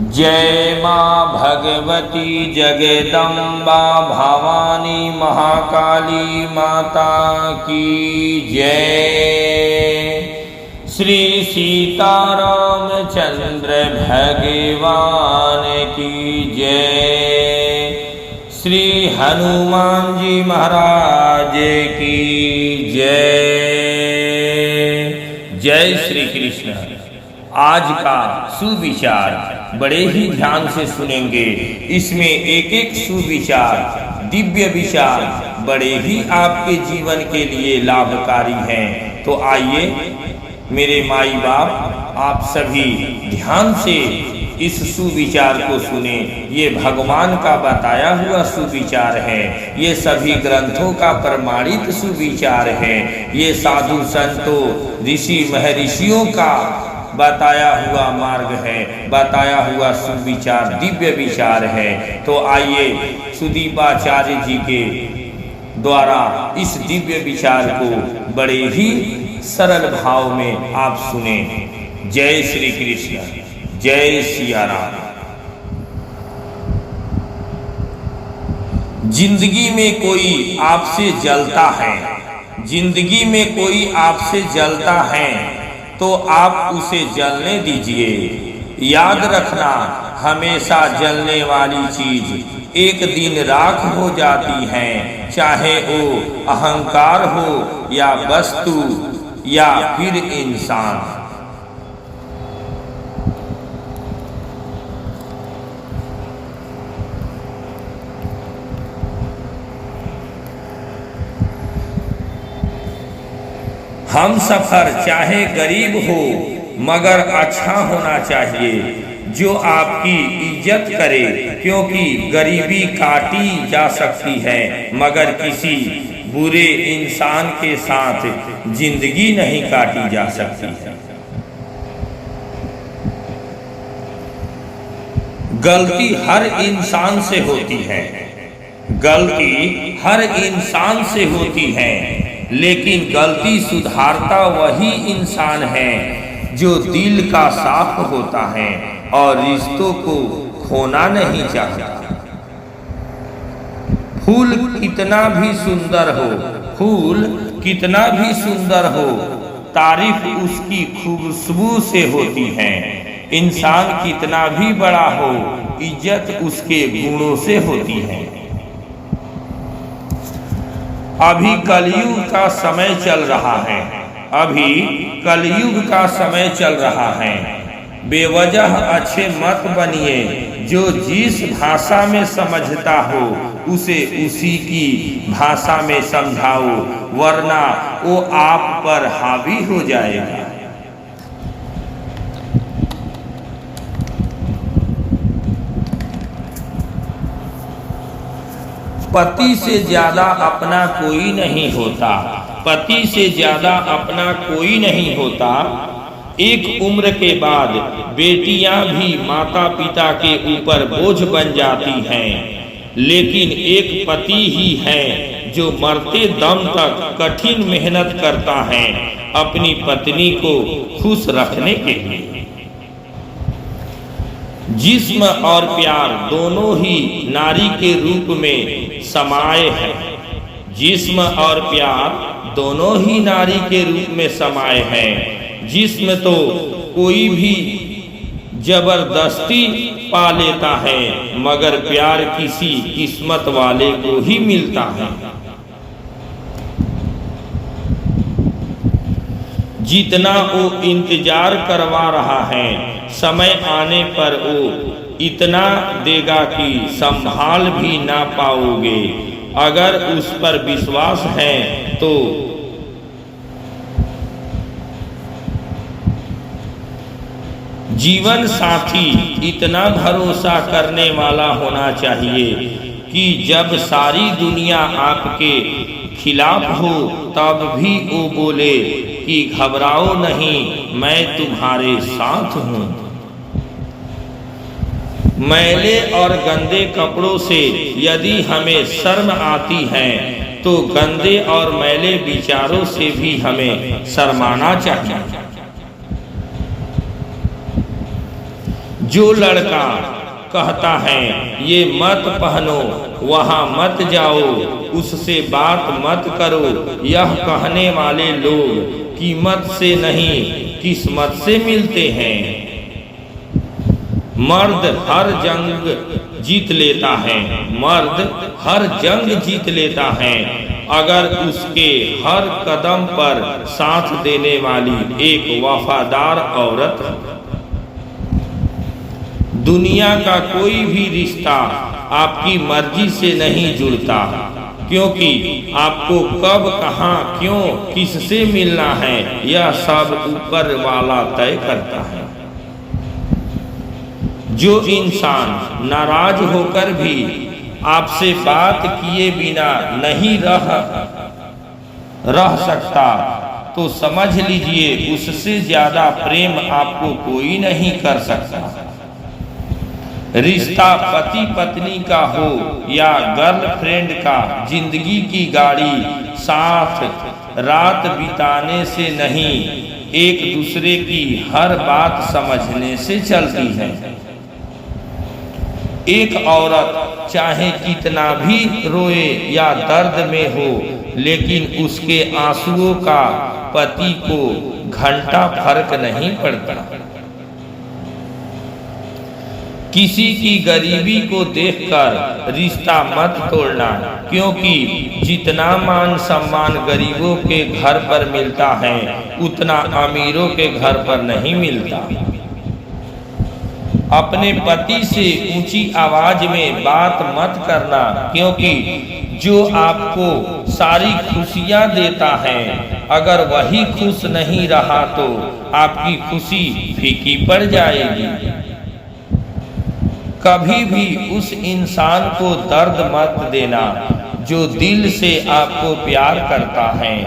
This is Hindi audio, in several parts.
जय माँ भगवती जगदम्बा भवानी महाकाली माता की जय। श्री सीताराम चंद्र भगवान की जय। श्री हनुमान जी महाराज की जय। जय श्री कृष्ण। आज का सुविचार बड़े ही ध्यान से सुनेंगे। इसमें एक एक सुविचार, दिव्य विचार बड़े ही आपके जीवन के लिए लाभकारी हैं। तो आइए मेरे माई बाप, आप सभी ध्यान से इस सुविचार को सुने। ये भगवान का बताया हुआ सुविचार है। ये सभी ग्रंथों का प्रमाणित सुविचार है। ये साधु संतों, ऋषि महर्षियों का बताया हुआ मार्ग है, बताया हुआ सुविचार, दिव्य विचार है। तो आइए सुदीपाचार्य जी के द्वारा इस दिव्य विचार को बड़े ही सरल भाव में आप सुने। जय श्री कृष्ण, जय सिया राम। जिंदगी में कोई आपसे जलता है, जिंदगी में कोई आपसे जलता है तो आप उसे जलने दीजिए। याद रखना, हमेशा जलने वाली चीज एक दिन राख हो जाती है, चाहे वो अहंकार हो या वस्तु या फिर इंसान। हम सफर चाहे गरीब हो मगर अच्छा होना चाहिए, जो आपकी इज्जत करे, क्योंकि गरीबी काटी जा सकती है मगर किसी बुरे इंसान के साथ जिंदगी नहीं काटी जा सकती। गलती हर इंसान से होती है, गलती हर इंसान से होती है, लेकिन गलती सुधारता वही इंसान है जो दिल का साफ होता है और रिश्तों को खोना नहीं चाहता। फूल कितना भी सुंदर हो, फूल कितना भी सुंदर हो, तारीफ उसकी खुशबू से होती है। इंसान कितना भी बड़ा हो, इज्जत उसके गुणों से होती है। अभी कलयुग का समय चल रहा है, अभी कलयुग का समय चल रहा है। बेवजह अच्छे मत बनिए, जो जिस भाषा में समझता हो उसे उसी की भाषा में समझाओ, वरना वो आप पर हावी हो जाएगा। पति से ज्यादा अपना कोई नहीं होता, पति से ज्यादा अपना कोई नहीं होता। एक उम्र के बाद बेटियां भी माता पिता के ऊपर बोझ बन जाती हैं, लेकिन एक पति ही है जो मरते दम तक कठिन मेहनत करता है अपनी पत्नी को खुश रखने के लिए। जिस्म और प्यार दोनों ही नारी के रूप में समाये हैं, जिस्म और प्यार दोनों ही नारी के रूप में समाये हैं। जिस्म तो कोई भी जबरदस्ती पा लेता है, मगर प्यार किसी किस्मत वाले को ही मिलता है। जितना वो इंतजार करवा रहा है, समय आने पर वो इतना देगा कि संभाल भी ना पाओगे। अगर उस पर विश्वास है तो जीवन साथी इतना भरोसा करने वाला होना चाहिए कि जब सारी दुनिया आपके खिलाफ हो तब भी वो बोले कि घबराओ नहीं, मैं तुम्हारे साथ हूँ। मैले और गंदे कपड़ों से यदि हमें शर्म आती है तो गंदे और मैले विचारों से भी हमें शर्माना चाहिए। जो लड़का कहता है ये मत पहनो, वहां मत जाओ, उससे बात मत करो, यह कहने वाले लोग कीमत से नहीं किस्मत से मिलते हैं। मर्द हर जंग जीत लेता है, मर्द हर जंग जीत लेता है अगर उसके हर कदम पर साथ देने वाली एक वफादार औरत। दुनिया का कोई भी रिश्ता आपकी मर्जी से नहीं जुड़ता, क्योंकि आपको कब, कहां, क्यों, किससे मिलना है यह सब ऊपर वाला तय करता है। जो इंसान नाराज होकर भी आपसे बात किए बिना नहीं रह सकता, तो समझ लीजिए उससे ज्यादा प्रेम आपको कोई नहीं कर सकता। रिश्ता पति पत्नी का हो या गर्लफ्रेंड का, जिंदगी की गाड़ी साथ रात बिताने से नहीं, एक दूसरे की हर बात समझने से चलती है। एक औरत चाहे कितना भी रोए या दर्द में हो, लेकिन उसके आंसुओं का पति को घंटा फर्क नहीं पड़ता। किसी की गरीबी को देखकर रिश्ता मत तोड़ना, क्योंकि जितना मान सम्मान गरीबों के घर पर मिलता है उतना अमीरों के घर पर नहीं मिलता। अपने पति से ऊंची आवाज में बात मत करना, क्योंकि जो आपको सारी खुशियां देता है अगर वही खुश नहीं रहा तो आपकी खुशी फीकी पड़ जाएगी। कभी भी उस इंसान को दर्द मत देना जो दिल से आपको प्यार करता है,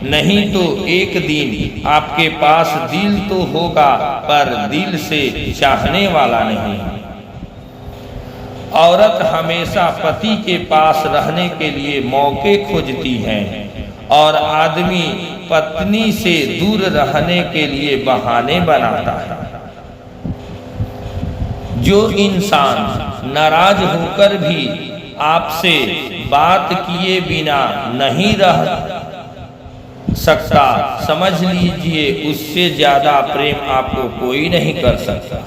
नहीं तो एक दिन आपके पास दिल तो होगा पर दिल से चाहने वाला नहीं। औरत हमेशा पति के पास रहने के लिए मौके खोजती है और आदमी पत्नी से दूर रहने के लिए बहाने बनाता है। जो इंसान नाराज होकर भी आपसे बात किए बिना नहीं रह सकता, समझ लीजिए उससे ज्यादा प्रेम आपको कोई नहीं कर सकता।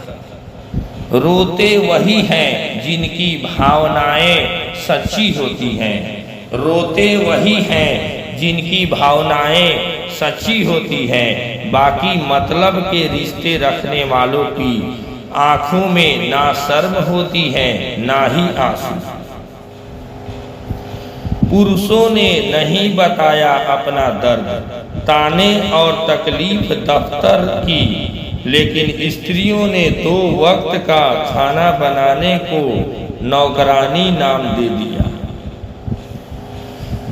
रोते वही हैं जिनकी भावनाएं सच्ची होती हैं, रोते वही हैं जिनकी भावनाएं सच्ची होती हैं। बाकी मतलब के रिश्ते रखने वालों की आंखों में ना शर्म होती है ना ही आंसू। पुरुषों ने नहीं बताया अपना दर्द, ताने और तकलीफ दफ्तर की, लेकिन स्त्रियों ने 2 वक्त का खाना बनाने को नौकरानी नाम दे दिया।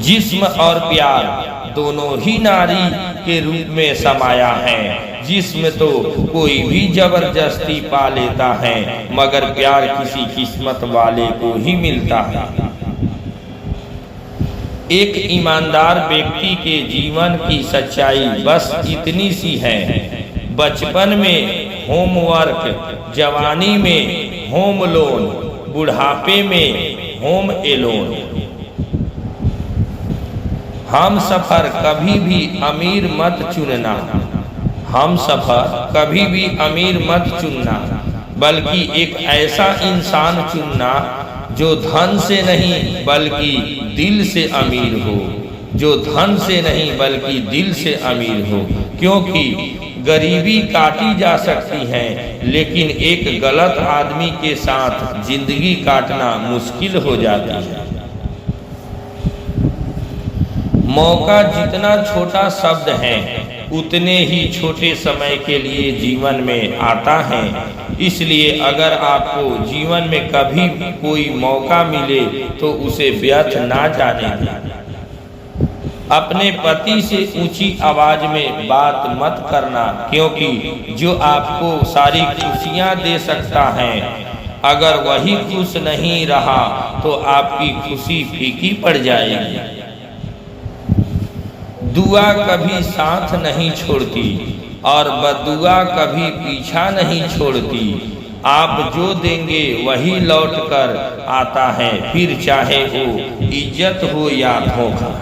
जिस्म और प्यार दोनों ही नारी के रूप में समाया है। जिस्म तो कोई भी जबरदस्ती पा लेता है, मगर प्यार किसी किस्मत वाले को ही मिलता है। एक ईमानदार व्यक्ति के जीवन की सच्चाई बस इतनी सी है। बचपन में होमवर्क, जवानी में होम लोन, बुढ़ापे में होम एलोन। हम सफर कभी भी अमीर मत चुनना, हम सफर कभी भी अमीर मत चुनना, बल्कि एक ऐसा इंसान चुनना जो धन से नहीं बल्कि दिल से अमीर हो, जो धन से नहीं बल्कि दिल से अमीर हो। क्योंकि गरीबी काटी जा सकती है, लेकिन एक गलत आदमी के साथ जिंदगी काटना मुश्किल हो जाती है। मौका जितना छोटा शब्द है उतने ही छोटे समय के लिए जीवन में आता है। इसलिए अगर आपको जीवन में कभी कोई मौका मिले तो उसे व्यर्थ ना जाने दें। अपने पति से ऊंची आवाज में बात मत करना, क्योंकि जो आपको सारी खुशियां दे सकता है अगर वही खुश नहीं रहा तो आपकी खुशी फीकी पड़ जाएगी। दुआ कभी साथ नहीं छोड़ती और बदुआ कभी पीछा नहीं छोड़ती। आप जो देंगे वही लौट कर आता है, फिर चाहे वो इज्जत हो या धोखा।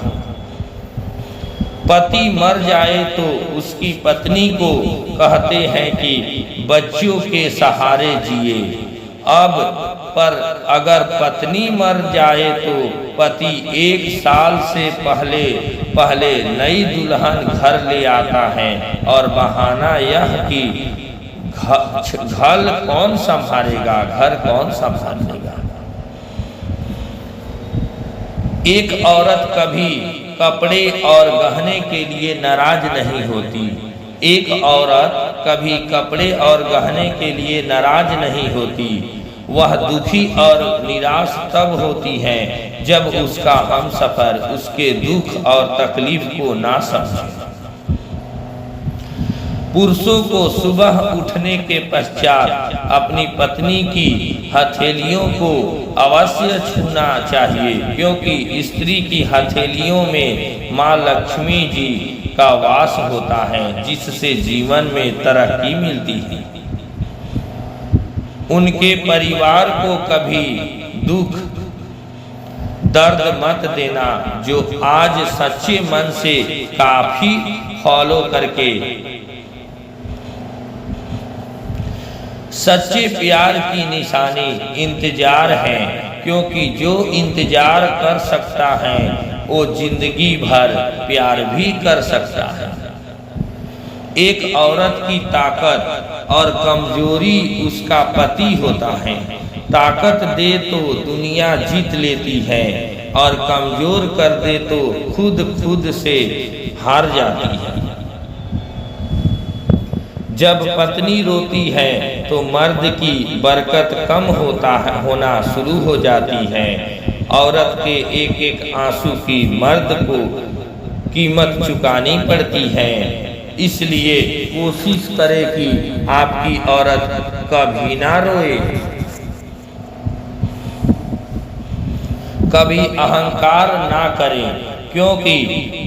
पति मर जाए तो उसकी पत्नी को कहते हैं कि बच्चों के सहारे जिए। अब पर अगर पत्नी मर जाए तो पति 1 साल से पहले नई दुल्हन घर ले आता है और बहाना यह कि घर कौन संभालेगा, घर कौन संभालेगा। एक औरत कभी कपड़े और गहने के लिए नाराज नहीं होती। एक औरत कभी कपड़े और गहने के लिए नाराज नहीं होती। वह दुखी और निराश तब होती है जब उसका हमसफर उसके दुख और तकलीफ को ना समझे। पुरुषों को सुबह उठने के पश्चात अपनी पत्नी की हथेलियों को अवश्य छूना चाहिए, क्योंकि स्त्री की हथेलियों में माँ लक्ष्मी जी का वास होता है, जिससे जीवन में तरक्की मिलती है। उनके परिवार को कभी दुख दर्द मत देना। जो आज सच्चे मन से काफी फॉलो करके सच्चे प्यार की निशानी इंतजार है, क्योंकि जो इंतजार कर सकता है वो जिंदगी भर प्यार भी कर सकता है। एक औरत की ताकत और कमजोरी उसका पति होता है। ताकत दे तो दुनिया जीत लेती है और कमजोर कर दे तो खुद से हार जाती है। जब पत्नी रोती है तो मर्द की बरकत कम होना शुरू हो जाती है। औरत के एक एक आंसू की मर्द को कीमत चुकानी पड़ती है। इसलिए कोशिश करें कि आपकी औरत कभी ना रोए। कभी अहंकार ना करें, क्योंकि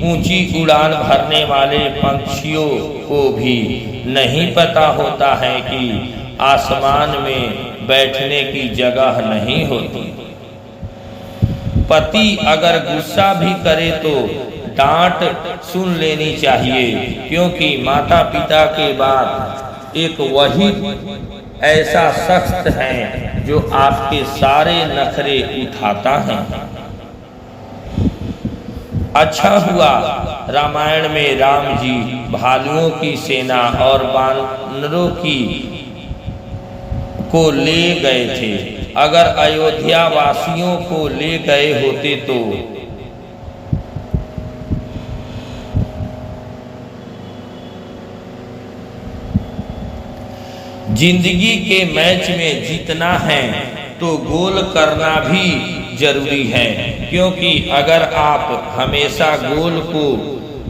ऊंची उड़ान भरने वाले पंछियों को भी नहीं पता होता है कि आसमान में बैठने की जगह नहीं होती। पति अगर गुस्सा भी करे तो डांट सुन लेनी चाहिए, क्योंकि माता पिता के बाद एक वही ऐसा शख्स है जो आपके सारे नखरे उठाता है। अच्छा हुआ रामायण में राम जी भालुओं की सेना और बानरों को ले गए थे। अगर अयोध्या वासियों को ले गए होते तो जिंदगी के मैच में जीतना है तो गोल करना भी जरूरी है, क्योंकि अगर आप हमेशा गोल को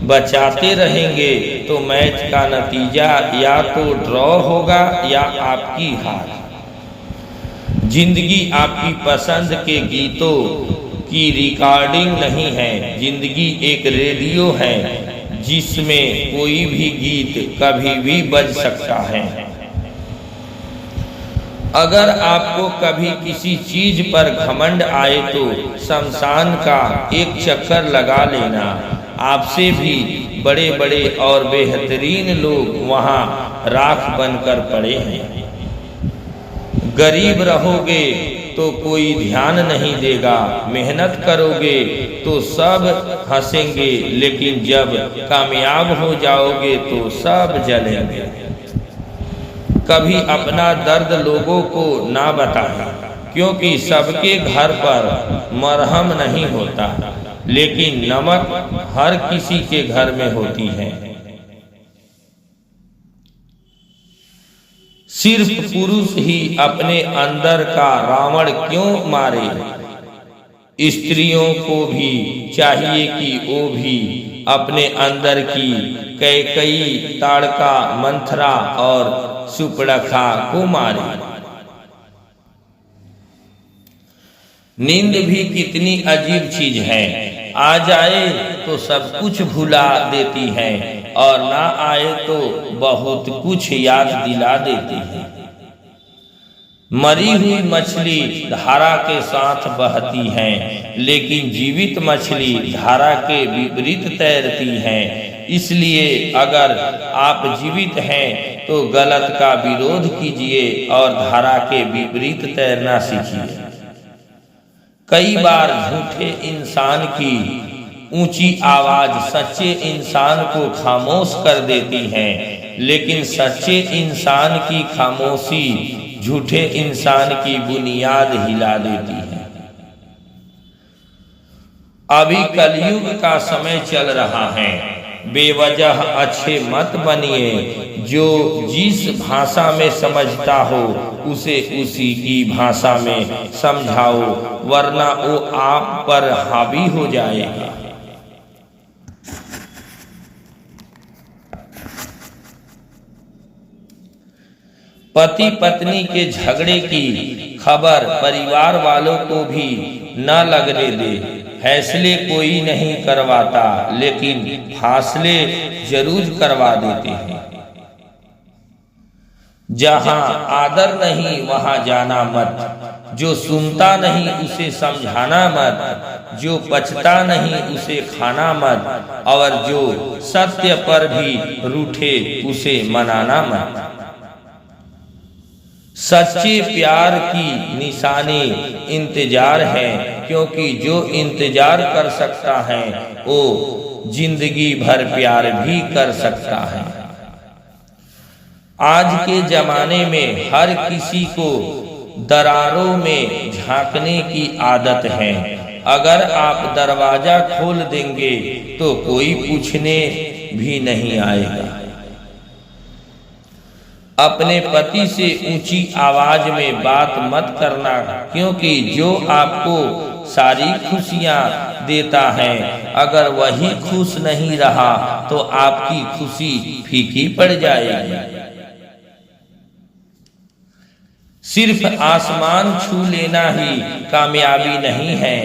बचाते रहेंगे तो मैच का नतीजा या तो ड्रॉ होगा या आपकी हार। जिंदगी आपकी पसंद के गीतों की रिकॉर्डिंग नहीं है। जिंदगी एक रेडियो है जिसमें कोई भी गीत कभी भी बज सकता है। अगर आपको कभी किसी चीज पर घमंड आए तो शमशान का एक चक्कर लगा लेना। आपसे भी बड़े बड़े और बेहतरीन लोग वहां राख बनकर पड़े हैं। गरीब रहोगे तो कोई ध्यान नहीं देगा, मेहनत करोगे तो सब हंसेंगे, लेकिन जब कामयाब हो जाओगे तो सब जलेंगे। कभी अपना दर्द लोगों को ना बताएं, क्योंकि सबके घर पर मरहम नहीं होता, लेकिन नमक हर किसी के घर में होती है। सिर्फ पुरुष ही अपने अंदर का रावण क्यों मारे? स्त्रियों को भी चाहिए कि वो भी अपने अंदर की कैकई, ताड़का, मंथरा और सुपड़खा को मारे। नींद भी कितनी अजीब चीज है, आ जाए तो सब कुछ भुला देती है और ना आए तो बहुत कुछ याद दिला देती है। मरी हुई मछली धारा के साथ बहती है, लेकिन जीवित मछली धारा के विपरीत तैरती है। इसलिए अगर आप जीवित हैं तो गलत का विरोध कीजिए और धारा के विपरीत तैरना सीखिए। कई बार झूठे इंसान की ऊंची आवाज सच्चे इंसान को खामोश कर देती है, लेकिन सच्चे इंसान की खामोशी झूठे इंसान की बुनियाद हिला देती है। अभी कलयुग का समय चल रहा है, बेवजह अच्छे मत बनिए। जो जिस भाषा में समझता हो उसे उसी की भाषा में समझाओ, वरना वो आप पर हावी हो जाएगा। पति पत्नी के झगड़े की खबर परिवार वालों को भी न लगने दे। फैसले कोई नहीं करवाता, लेकिन फासले जरूर करवा देते हैं। जहां आदर नहीं वहां जाना मत। जो सुनता नहीं उसे समझाना मत। जो पचता नहीं उसे खाना मत। और जो सत्य पर भी रूठे उसे मनाना मत। सच्चे प्यार की निशानी इंतजार है, क्योंकि जो इंतजार कर सकता है वो जिंदगी भर प्यार भी कर सकता है। आज के जमाने में हर किसी को दरारों में झांकने की आदत है। अगर आप दरवाजा खोल देंगे तो कोई पूछने भी नहीं आएगा। अपने पति से ऊंची आवाज में बात मत करना, क्योंकि जो आपको सारी खुशियां देता है, अगर वही खुश नहीं रहा तो आपकी खुशी फीकी पड़ जाएगी। सिर्फ आसमान छू लेना ही कामयाबी नहीं है।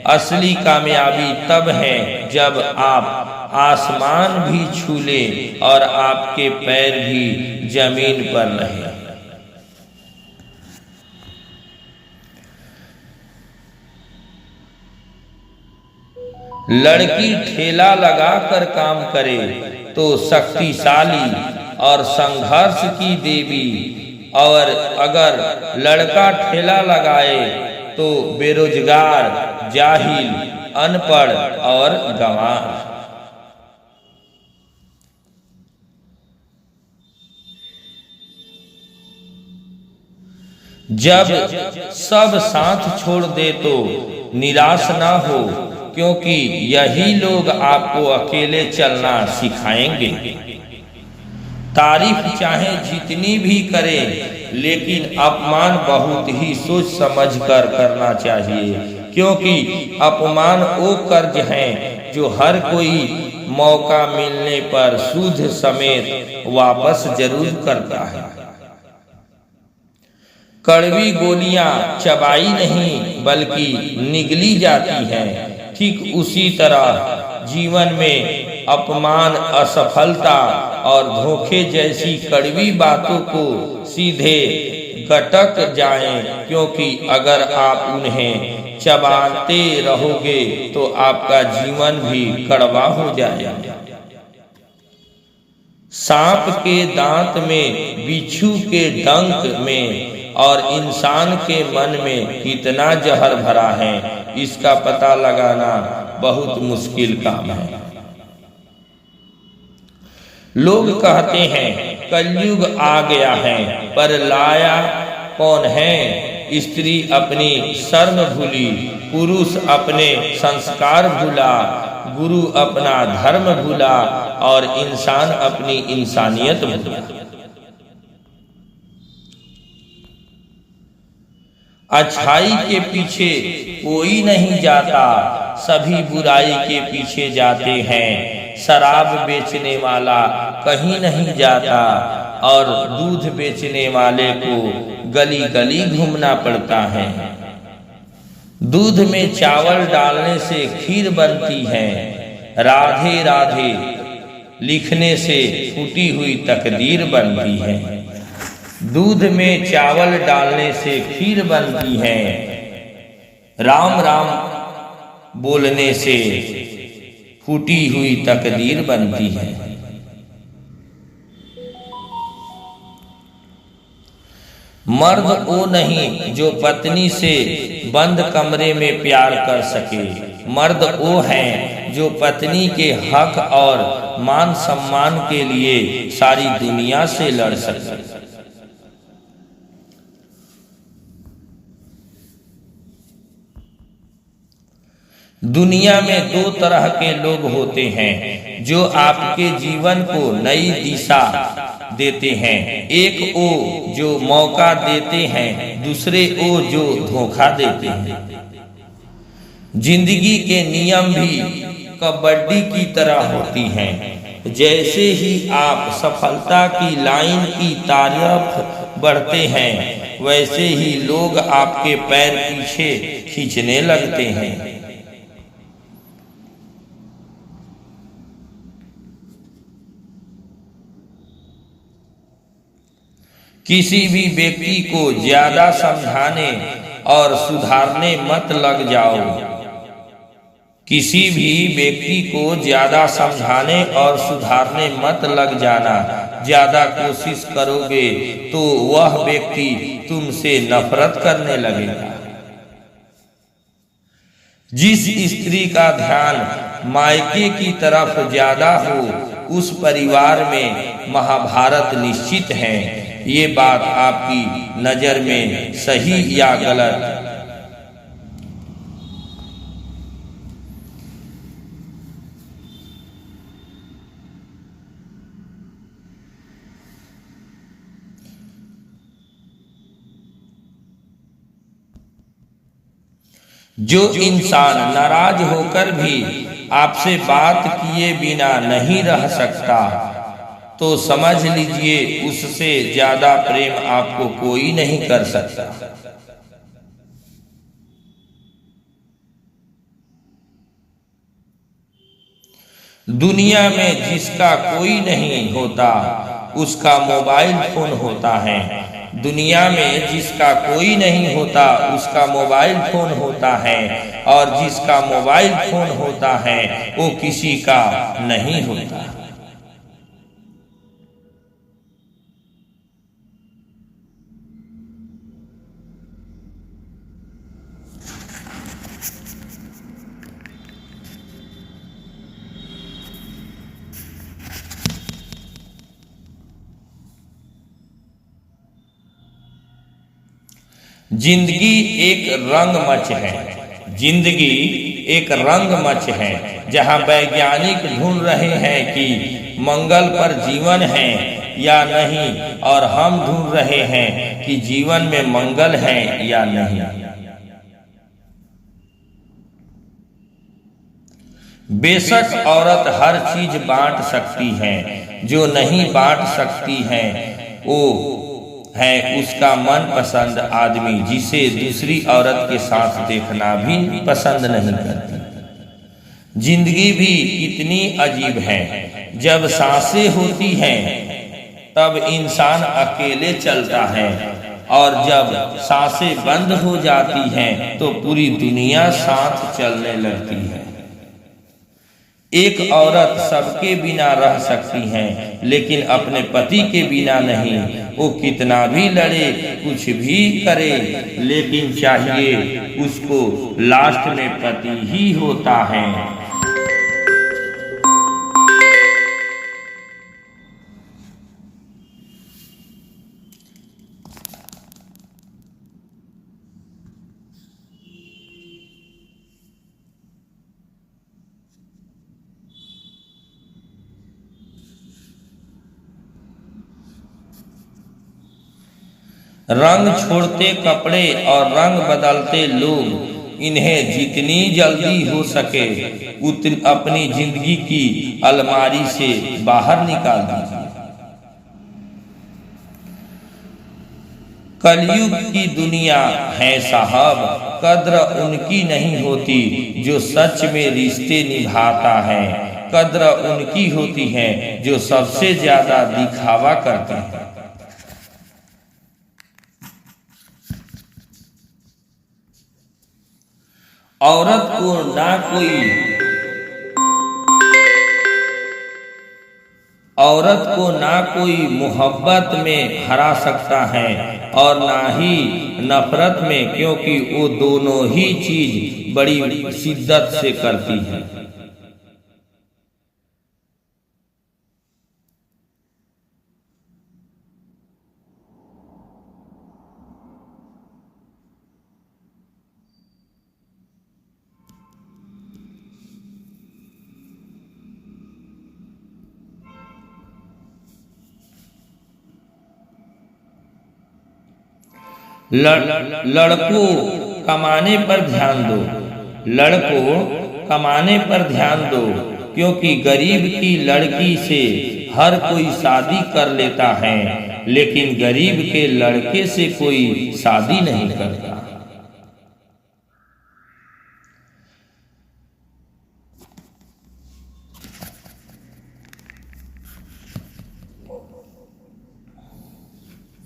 असली कामयाबी तब है जब आप आसमान भी छू ले और आपके पैर भी जमीन पर रहे। लड़की ठेला लगाकर काम करे तो शक्तिशाली और संघर्ष की देवी, और अगर लड़का ठेला लगाए तो बेरोजगार, जाहिल, अनपढ़ और गंवार। जब सब साथ छोड़ दे तो निराश ना हो, क्योंकि यही लोग आपको अकेले चलना सिखाएंगे। तारीफ चाहे जितनी भी करें, लेकिन अपमान बहुत ही सोच समझ कर करना चाहिए, क्योंकि अपमान वो कर्ज है जो हर कोई मौका मिलने पर सूद समेत वापस जरूर करता है। कड़वी गोलियां चबाई नहीं बल्कि निगली जाती हैं। ठीक उसी तरह जीवन में अपमान, असफलता और धोखे जैसी कड़वी बातों को सीधे गटक जाएं, क्योंकि अगर आप उन्हें चबाते रहोगे तो आपका जीवन भी कड़वा हो जाएगा। सांप के दांत में, बिच्छू के डंक में और इंसान के मन में कितना जहर भरा है, इसका पता लगाना बहुत मुश्किल काम है। लोग कहते हैं कलयुग आ गया है, पर लाया कौन है? स्त्री अपनी शर्म भूली, पुरुष अपने संस्कार भूला, गुरु अपना धर्म भूला और इंसान अपनी इंसानियत भूला। अच्छाई के पीछे कोई नहीं जाता, सभी बुराई के पीछे जाते हैं। शराब बेचने वाला कहीं नहीं जाता और दूध बेचने वाले को गली गली घूमना पड़ता है। दूध में चावल डालने से खीर बनती है, राधे राधे लिखने से फूटी हुई तकदीर बनती है। दूध में चावल डालने से खीर बनती है, राम राम बोलने से फूटी हुई तकदीर बनती है। मर्द वो नहीं जो पत्नी से बंद कमरे में प्यार कर सके, मर्द वो है जो पत्नी के हक और मान सम्मान के लिए सारी दुनिया से लड़ सके। दुनिया में दो तरह के लोग होते हैं जो आपके जीवन को नई दिशा देते हैं। एक वो जो मौका देते हैं, दूसरे वो जो धोखा देते हैं। जिंदगी के नियम भी कबड्डी की तरह होती हैं। जैसे ही आप सफलता की लाइन की तरफ बढ़ते हैं, वैसे ही लोग आपके पैर पीछे खींचने लगते हैं। किसी भी व्यक्ति को ज्यादा समझाने और सुधारने मत लग जाओ। किसी भी व्यक्ति को ज्यादा समझाने और सुधारने मत लग जाना। ज्यादा कोशिश करोगे तो वह व्यक्ति तुमसे नफरत करने लगेगा। जिस स्त्री का ध्यान मायके की तरफ ज्यादा हो, उस परिवार में महाभारत निश्चित है। ये बात आपकी नजर में सही या गलत? जो इंसान नाराज होकर भी आपसे बात किए बिना नहीं रह सकता, तो समझ लीजिए उससे ज्यादा प्रेम आपको कोई नहीं कर सकता। दुनिया में जिसका कोई नहीं होता, उसका मोबाइल फोन होता है। दुनिया में जिसका कोई नहीं होता, उसका मोबाइल फोन होता है, और जिसका मोबाइल फोन होता है वो किसी का नहीं होता। जिंदगी एक रंगमंच है। जिंदगी एक रंगमंच है जहां वैज्ञानिक ढूंढ रहे हैं कि मंगल पर जीवन है या नहीं, और हम ढूंढ रहे हैं कि जीवन में मंगल है या नहीं। बेशक औरत हर चीज बांट सकती है, जो नहीं बांट सकती है वो है उसका मनपसंद आदमी, जिसे दूसरी औरत के साथ देखना भी पसंद नहीं करती। जिंदगी भी कितनी अजीब है। जब सांसें होती हैं तब इंसान अकेले चलता है, और जब सांसें बंद हो जाती हैं तो पूरी दुनिया साथ चलने लगती है। एक औरत सबके बिना रह सकती है, लेकिन अपने पति के बिना नहीं। वो कितना भी लड़े, कुछ भी करे, लेकिन चाहिए उसको लास्ट में पति ही होता है। रंग छोड़ते कपड़े और रंग बदलते लोग, इन्हें जितनी जल्दी हो सके उतनी अपनी जिंदगी की अलमारी से बाहर निकाल दीजिए। कलयुग की दुनिया है साहब, कद्र उनकी नहीं होती जो सच में रिश्ते निभाता है। कद्र उनकी होती है जो सबसे ज्यादा दिखावा करते हैं। औरत को ना कोई मोहब्बत में हरा सकता है और ना ही नफरत में, क्योंकि वो दोनों ही चीज बड़ी शिद्दत से करती है। लड़कों कमाने पर ध्यान दो, लड़कों कमाने पर ध्यान दो, क्योंकि गरीब की लड़की से हर कोई शादी कर लेता है, लेकिन गरीब के लड़के से कोई शादी नहीं करता।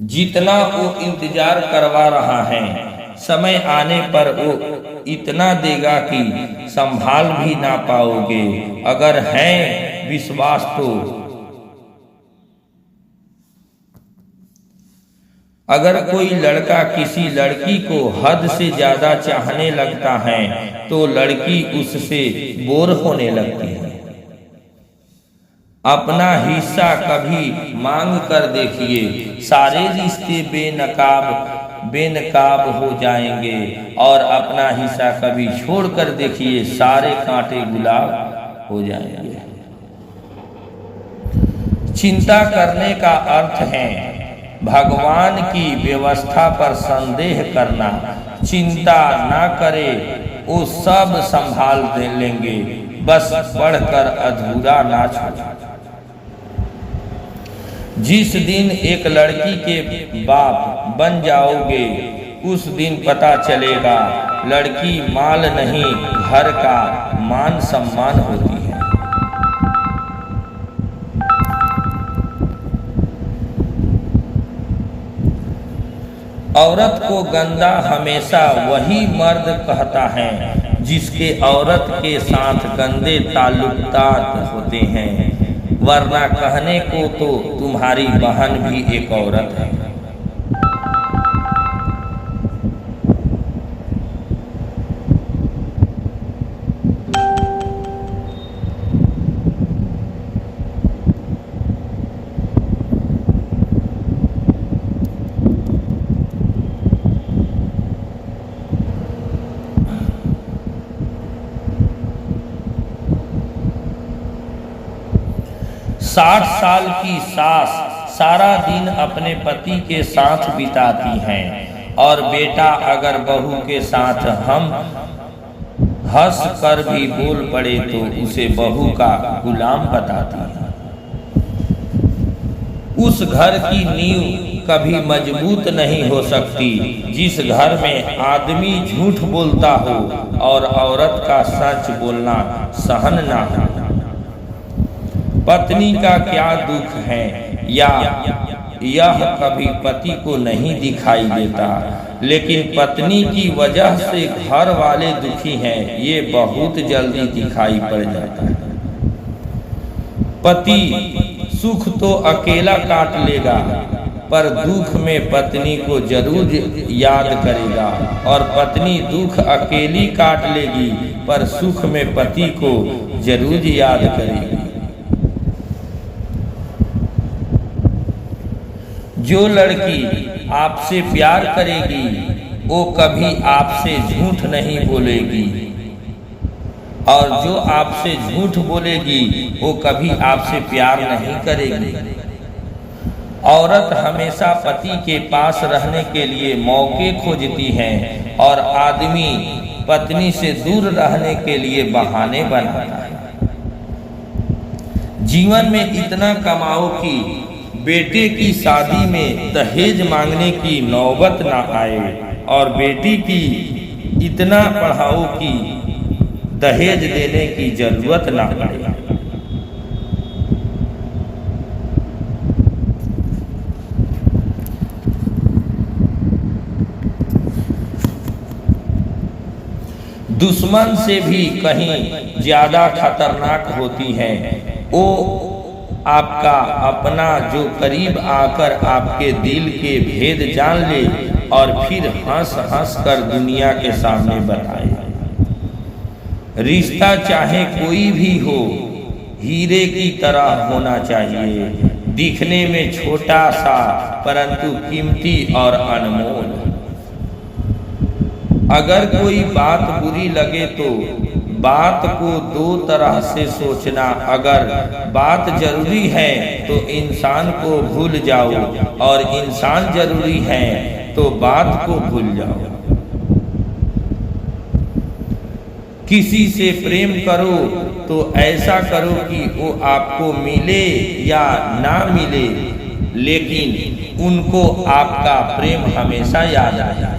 जितना वो इंतजार करवा रहा है, समय आने पर वो इतना देगा कि संभाल भी ना पाओगे। अगर है विश्वास तो अगर कोई लड़का किसी लड़की को हद से ज्यादा चाहने लगता है तो लड़की उससे बोर होने लगती है। अपना हिस्सा कभी मांग कर देखिए, सारे रिश्ते बेनकाब हो जाएंगे, और अपना हिस्सा कभी छोड़ कर देखिए, सारे कांटे गुलाब हो जाएंगे। चिंता करने का अर्थ है भगवान की व्यवस्था पर संदेह करना। चिंता ना करे, वो सब संभाल लेंगे, बस पढ़कर अधूरा ना छोड़े। जिस दिन एक लड़की के बाप बन जाओगे, उस दिन पता चलेगा लड़की माल नहीं, घर का मान सम्मान होती है। औरत को गंदा हमेशा वही मर्द कहता है जिसके औरत के साथ गंदे ताल्लुकात होते हैं, वरना कहने को तो तुम्हारी बहन भी एक औरत है। साठ साल की सास सारा दिन अपने पति के साथ बिताती हैं, और बेटा अगर बहू के साथ हम हंस कर भी बोल पड़े तो उसे बहू का गुलाम बताती है। उस घर की नींव कभी मजबूत नहीं हो सकती जिस घर में आदमी झूठ बोलता हो और औरत का सच बोलना सहन ना हो। पत्नी का क्या दुख है या यह कभी पति को नहीं दिखाई देता, लेकिन पत्नी की वजह से घर वाले दुखी हैं, ये बहुत जल्दी दिखाई पड़ जाता है। पति सुख तो अकेला काट लेगा, पर दुख में पत्नी को जरूर याद करेगा, और पत्नी दुख अकेली काट लेगी पर सुख में पति को जरूर याद करेगी। जो लड़की आपसे प्यार करेगी वो कभी आपसे झूठ नहीं बोलेगी, और जो आपसे झूठ बोलेगी वो कभी आपसे प्यार नहीं करेगी। औरत हमेशा पति के पास रहने के लिए मौके खोजती है, और आदमी पत्नी से दूर रहने के लिए बहाने बनाता है। जीवन में इतना कमाओ कि बेटे की शादी में दहेज मांगने की नौबत ना आए, और बेटी की इतना पढ़ाओ कि दहेज देने की जरूरत ना आए। दुश्मन से भी कहीं ज्यादा खतरनाक होती है। वो आपका अपना जो करीब आकर आपके दिल के भेद जान ले और फिर हंस हंस कर दुनिया के सामने बताए। रिश्ता चाहे कोई भी हो, हीरे की तरह होना चाहिए, दिखने में छोटा सा परंतु कीमती और अनमोल। अगर कोई बात बुरी लगे तो बात को दो तरह से सोचना। अगर बात जरूरी है तो इंसान को भूल जाओ और इंसान जरूरी है तो बात को भूल जाओ। किसी से प्रेम करो तो ऐसा करो कि वो आपको मिले या ना मिले, लेकिन उनको आपका प्रेम हमेशा याद आए।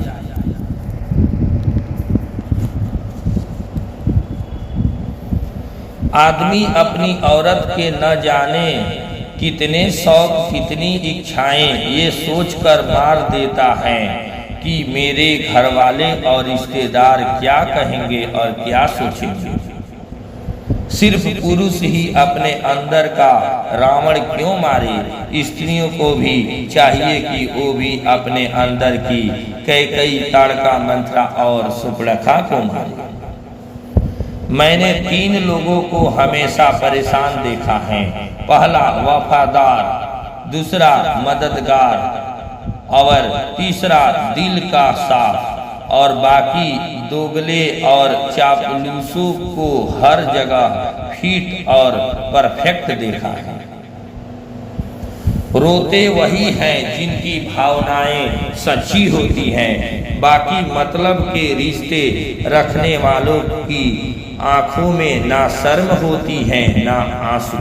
आदमी अपनी औरत के न जाने कितने शौक कितनी इच्छाएं ये सोचकर मार देता है कि मेरे घर वाले और रिश्तेदार क्या कहेंगे और क्या सोचेंगे। सिर्फ पुरुष ही अपने अंदर का रावण क्यों मारे? स्त्रियों को भी चाहिए कि वो भी अपने अंदर की कैकई, ताड़का, मंत्रा और सुपर्णखा को मारे। मैंने 3 लोगों को हमेशा परेशान देखा है। पहला वफादार, दूसरा मददगार और तीसरा दिल का साफ, और बाकी दोगले और चापलूसों को हर जगह फिट और परफेक्ट देखा है। रोते वही हैं जिनकी भावनाएं सच्ची होती हैं। बाकी मतलब के रिश्ते रखने वालों की आंखों में ना शर्म होती है ना आंसू।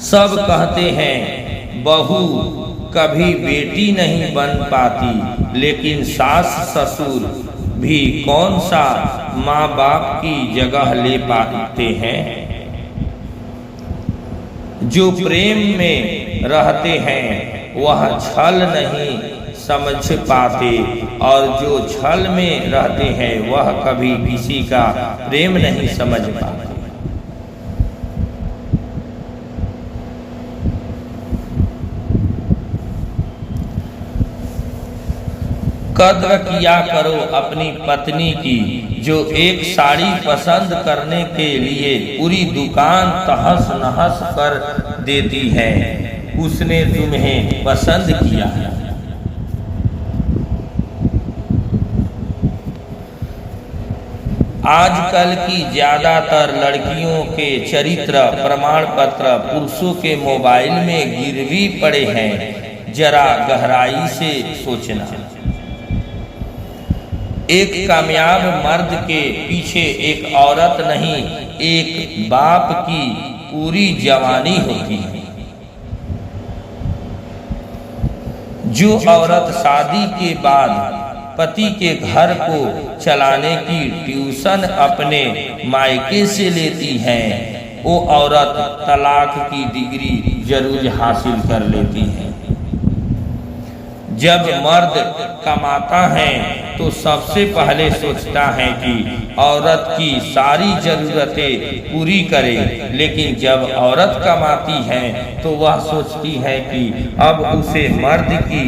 सब कहते हैं बहू कभी बेटी नहीं बन पाती, लेकिन सास ससुर भी कौन सा माँ बाप की जगह ले पाते हैं। जो प्रेम में रहते हैं वह छल नहीं समझ पाते, और जो छल में रहते हैं वह कभी किसी का प्रेम नहीं समझ पाते। कद्र किया करो अपनी पत्नी की, जो एक साड़ी पसंद करने के लिए पूरी दुकान तहस नहस कर देती है। उसने तुम्हें पसंद किया है। आजकल की ज्यादातर लड़कियों के चरित्र प्रमाण पत्र पुरुषों के मोबाइल में गिरवी पड़े हैं। जरा गहराई से सोचना। एक कामयाब मर्द के पीछे एक औरत नहीं, एक बाप की पूरी जवानी होती है। जो औरत शादी के बाद पति के घर को चलाने की ट्यूशन अपने मायके से लेती है, वो औरत तलाक की डिग्री जरूर हासिल कर लेती है। जब मर्द कमाता है तो सबसे पहले सोचता है कि औरत की सारी जरूरतें पूरी करे, लेकिन जब औरत कमाती है तो वह सोचती है कि अब उसे मर्द की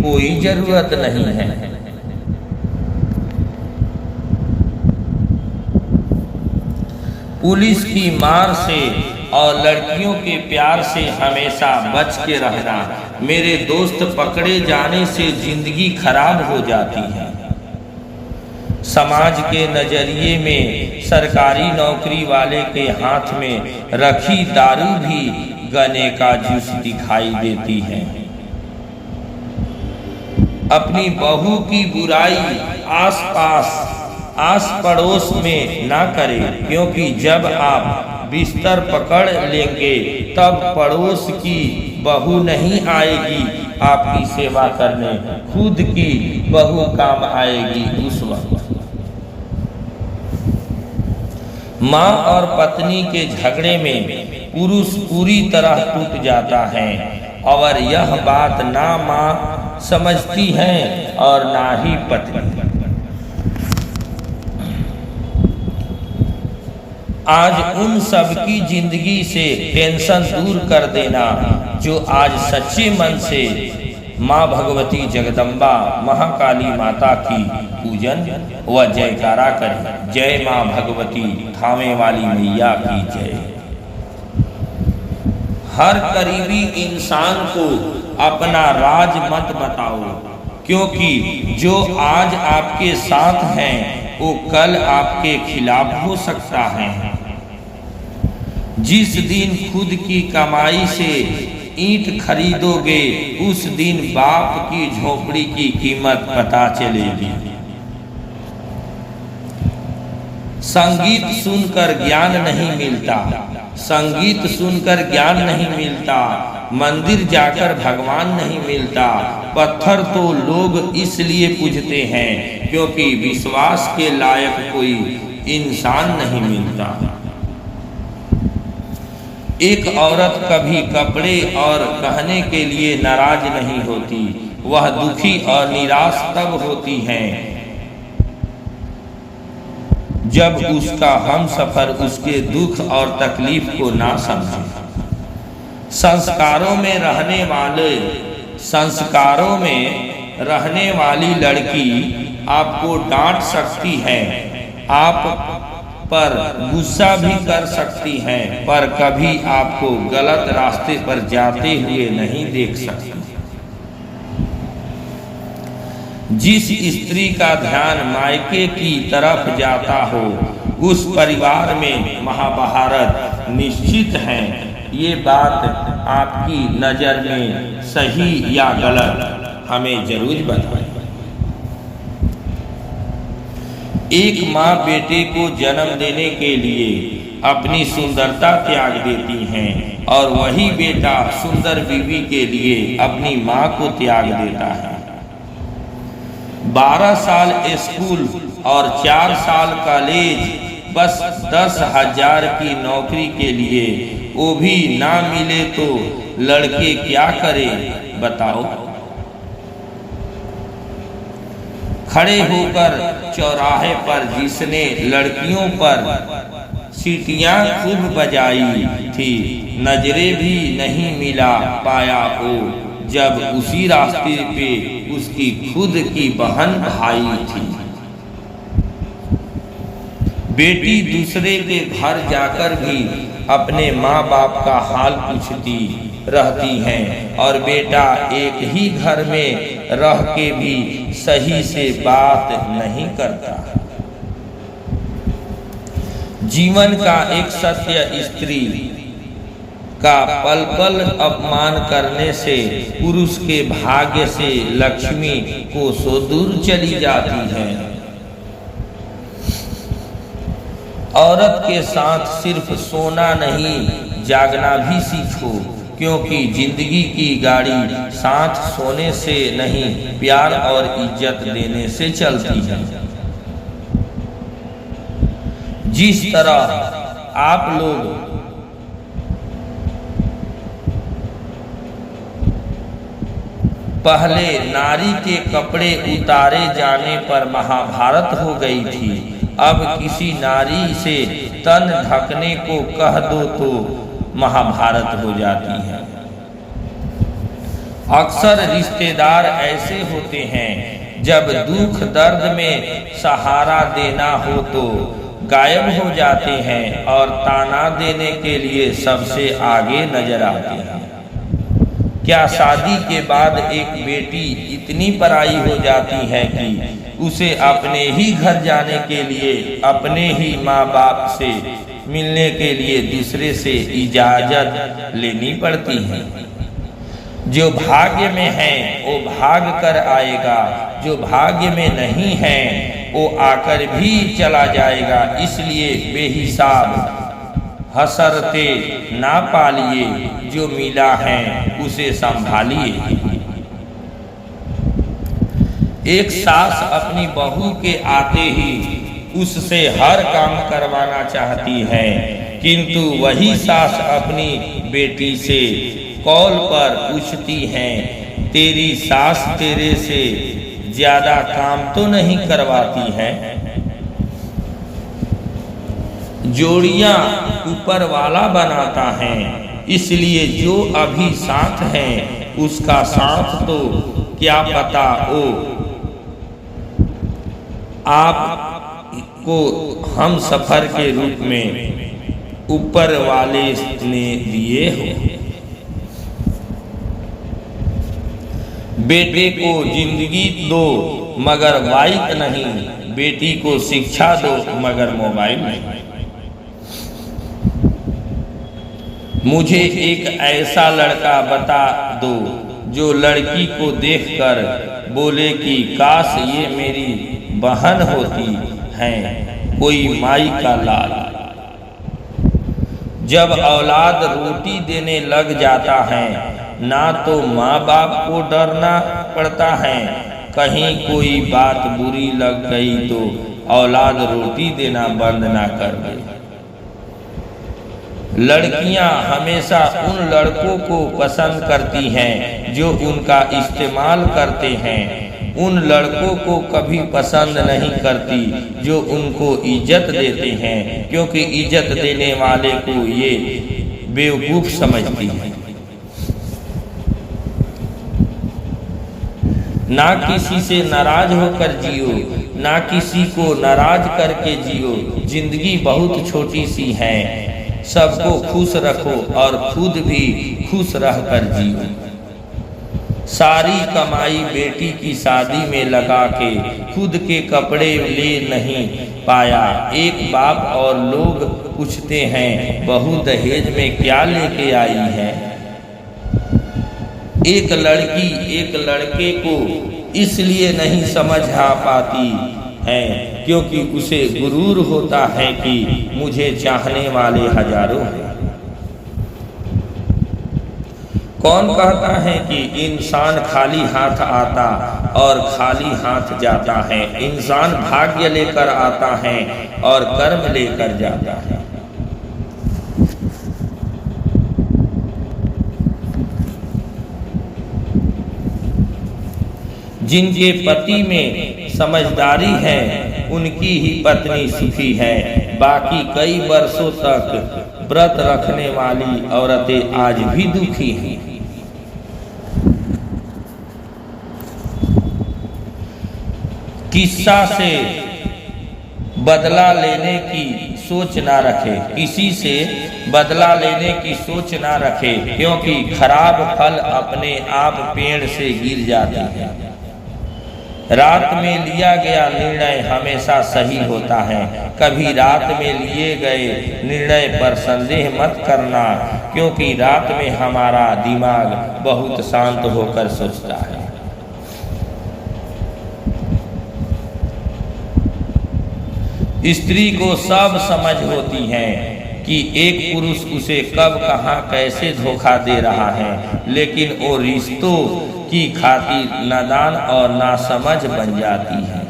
कोई जरूरत नहीं है। पुलिस की मार से और लड़कियों के प्यार से हमेशा बच के रहना। मेरे दोस्त, पकड़े जाने से जिंदगी खराब हो जाती है। समाज के नजरिए में सरकारी नौकरी वाले के हाथ में रखी दारू भी गने का जूस दिखाई देती है। अपनी बहू की बुराई आस पड़ोस में ना करें, क्योंकि जब आप बिस्तर पकड़ लेंगे तब पड़ोस की बहू नहीं आएगी आपकी सेवा करने, खुद की बहू काम आएगी उस वक्त। माँ और पत्नी के झगड़े में पुरुष पूरी तरह टूट जाता है, और यह बात ना माँ समझती है और ना ही पत्नी। आज उन सब की जिंदगी से टेंशन दूर कर देना जो आज सच्चे मन से माँ भगवती जगदम्बा महाकाली माता की पूजन व जयकारा करें। जय माँ भगवती थामे वाली मैया की जय। हर करीबी इंसान को अपना राज मत बताओ, क्योंकि जो आज आपके साथ हैं वो कल आपके खिलाफ हो सकता है। जिस दिन खुद की कमाई से ईंट खरीदोगे उस दिन बाप की झोपड़ी की कीमत पता चलेगी। संगीत सुनकर ज्ञान नहीं मिलता, संगीत सुनकर ज्ञान नहीं मिलता, मंदिर जाकर भगवान नहीं मिलता। पत्थर तो लोग इसलिए पूजते हैं क्योंकि विश्वास के लायक कोई इंसान नहीं मिलता। एक औरत कभी कपड़े और गहने के लिए नाराज नहीं होती, वह दुखी और निराश तब होती है जब उसका हमसफर उसके दुख और तकलीफ को ना समझे। संस्कारों में रहने वाली लड़की आपको डांट सकती है, आप पर गुस्सा भी कर सकती है, पर कभी आपको गलत रास्ते पर जाते हुए नहीं देख सकती। जिस स्त्री का ध्यान मायके की तरफ जाता हो उस परिवार में महाभारत निश्चित है। ये बात आपकी नजर में सही या गलत हमें जरूर बताएं। एक माँ बेटे को जन्म देने के लिए अपनी सुंदरता त्याग देती है और वही बेटा सुंदर बीवी के लिए अपनी माँ को त्याग देता है। 12 साल स्कूल और 4 साल कॉलेज बस 10,000 की नौकरी के लिए, वो भी ना मिले तो लड़के क्या करें बताओ। खड़े होकर चौराहे पर जिसने लड़कियों पर सीटियां खूब बजाई थी, नजरे भी नहीं मिला पाया वो जब उसी रास्ते पे उसकी खुद की बहन भाई थी। बेटी दूसरे के घर जाकर भी अपने माँ बाप का हाल पूछती रहती है और बेटा एक ही घर में रह के भी सही से बात नहीं करता। जीवन का एक सत्य, स्त्री का पल पल अपमान करने से पुरुष के भाग्य से लक्ष्मी को सो दूर चली जाती है। औरत के साथ सिर्फ सोना नहीं जागना भी सीखो, क्योंकि जिंदगी की गाड़ी साथ सोने से नहीं प्यार और इज्जत देने से चलती है। जिस तरह आप लोग पहले नारी के कपड़े उतारे जाने पर महाभारत हो गई थी, अब किसी नारी से तन ढकने को कह दो तो महाभारत हो जाती है। अक्सर रिश्तेदार ऐसे होते हैं, जब दुख दर्द में सहारा देना हो तो गायब हो जाते हैं और ताना देने के लिए सबसे आगे नजर आते हैं। क्या शादी के बाद एक बेटी इतनी पराई हो जाती है कि उसे अपने ही घर जाने के लिए अपने ही माँ बाप से मिलने के लिए दूसरे से इजाजत लेनी पड़ती है। जो भाग्य में है वो भाग कर आएगा, जो भाग्य में नहीं है वो आकर भी चला जाएगा। इसलिए बेहिसाब हसरते ना पालिए, जो मिला है उसे संभालिए। एक सास अपनी बहू के आते ही उससे हर काम करवाना चाहती है, किंतु वही सास अपनी बेटी से कॉल पर पूछती है, तेरी सास तेरे से ज्यादा काम तो नहीं करवाती है? जोड़ियां ऊपर वाला बनाता है, इसलिए जो अभी साथ है उसका साथ तो क्या पता ओ आपको हम सफर के रूप में ऊपर वाले ने दिए हो। बेटे को जिंदगी दो मगर बाइक नहीं, बेटी को शिक्षा दो मगर मोबाइल नहीं। मुझे एक ऐसा लड़का बता दो जो लड़की को देखकर बोले कि काश ये मेरी बहन होती है, कोई माई का लाल। जब औलाद रोटी देने लग जाता है ना तो माँ बाप को डरना पड़ता है, कहीं कोई बात बुरी लग गई तो औलाद रोटी देना बंद ना कर दे। लड़कियां हमेशा उन लड़कों को पसंद करती हैं जो उनका इस्तेमाल करते हैं, उन लड़कों को कभी पसंद नहीं करती जो उनको इज्जत देते हैं, क्योंकि इज्जत देने वाले को ये बेवकूफ समझती है। ना किसी से नाराज होकर जियो, ना किसी को नाराज करके जियो। जिंदगी बहुत छोटी सी है, सबको खुश रखो और खुद भी खुश रहकर जियो। सारी कमाई बेटी की शादी में लगा के खुद के कपड़े ले नहीं पाया। एक बाप और लोग पूछते हैं बहू दहेज में क्या लेके आई है। एक लड़की एक लड़के को इसलिए नहीं समझ आ पाती है क्योंकि उसे गुरूर होता है कि मुझे चाहने वाले हजारों हैं। कौन कहता है कि इंसान खाली हाथ आता और खाली हाथ जाता है। इंसान भाग्य लेकर आता है और कर्म लेकर जाता है। जिनके पति में समझदारी है उनकी ही पत्नी सुखी है। बाकी कई वर्षों तक व्रत रखने वाली औरतें आज भी दुखी हैं। किस्सा से बदला लेने की सोच ना रखे, किसी से बदला लेने की सोच ना रखे, क्योंकि खराब फल अपने आप पेड़ से गिर जाते हैं। रात में लिया गया निर्णय हमेशा सही होता है। कभी रात में लिए गए निर्णय पर संदेह मत करना, क्योंकि रात में हमारा दिमाग बहुत शांत होकर सोचता है। स्त्री को सब समझ होती है कि एक पुरुष उसे कब कहाँ कैसे धोखा दे रहा है, लेकिन वो रिश्तों की खातिर नादान और नासमझ बन जाती है।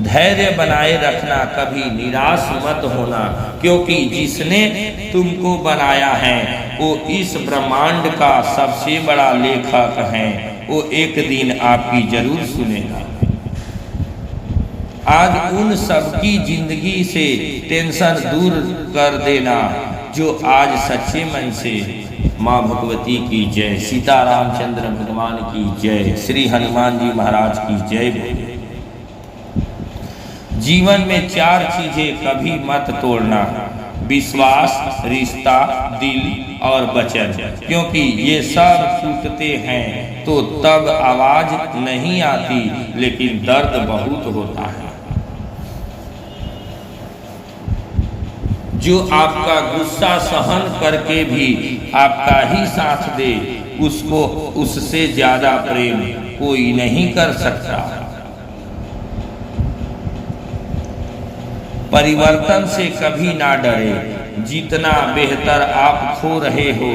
धैर्य बनाए रखना, कभी निराश मत होना, क्योंकि जिसने तुमको बनाया है वो इस ब्रह्मांड का सबसे बड़ा लेखक है। वो एक दिन आपकी जरूर सुनेगा। आज उन सबकी जिंदगी से टेंशन दूर कर देना जो आज सच्चे मन से माँ भगवती की जय, सीता रामचंद्र भगवान की जय, श्री हनुमान जी महाराज की जय बोले। जीवन में 4 चीजें कभी मत तोड़ना: विश्वास, रिश्ता, दिल और वचन, क्योंकि ये सब टूटते हैं तो तब आवाज नहीं आती, लेकिन दर्द बहुत होता है। जो आपका गुस्सा सहन करके भी आपका ही साथ दे, उसको उससे ज्यादा प्रेम कोई नहीं कर सकता। परिवर्तन से कभी ना डरे। जितना बेहतर आप खो रहे हो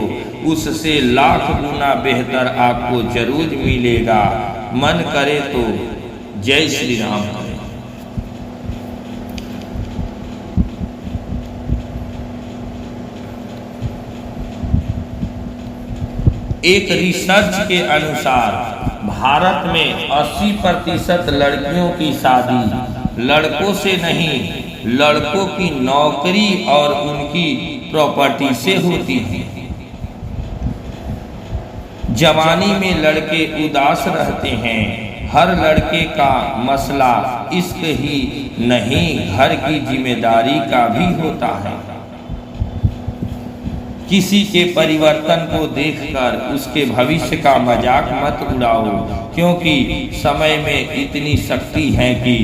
उससे लाख गुना बेहतर आपको जरूर मिलेगा। मन करे तो जय श्री राम करें। एक रिसर्च के अनुसार भारत में 80% लड़कियों की शादी लड़कों से नहीं लड़कों की नौकरी और उनकी प्रॉपर्टी से होती है। जवानी में लड़के उदास रहते हैं। हर लड़के का मसला इश्क ही नहीं, घर की जिम्मेदारी का भी होता है। किसी के परिवर्तन को देखकर उसके भविष्य का मजाक मत उड़ाओ, क्योंकि समय में इतनी शक्ति है कि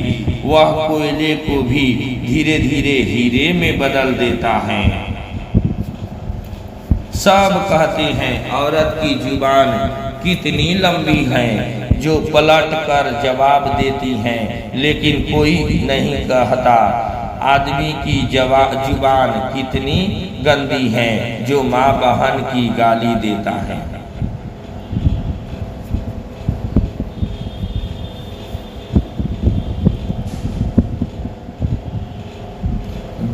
वह कोयले को भी धीरे धीरे हीरे में बदल देता है। सब कहते हैं औरत की जुबान कितनी लंबी है, जो पलट कर जवाब देती है, लेकिन कोई नहीं कहता आदमी की जुबान कितनी गंदी है, जो माँ बहन की गाली देता है।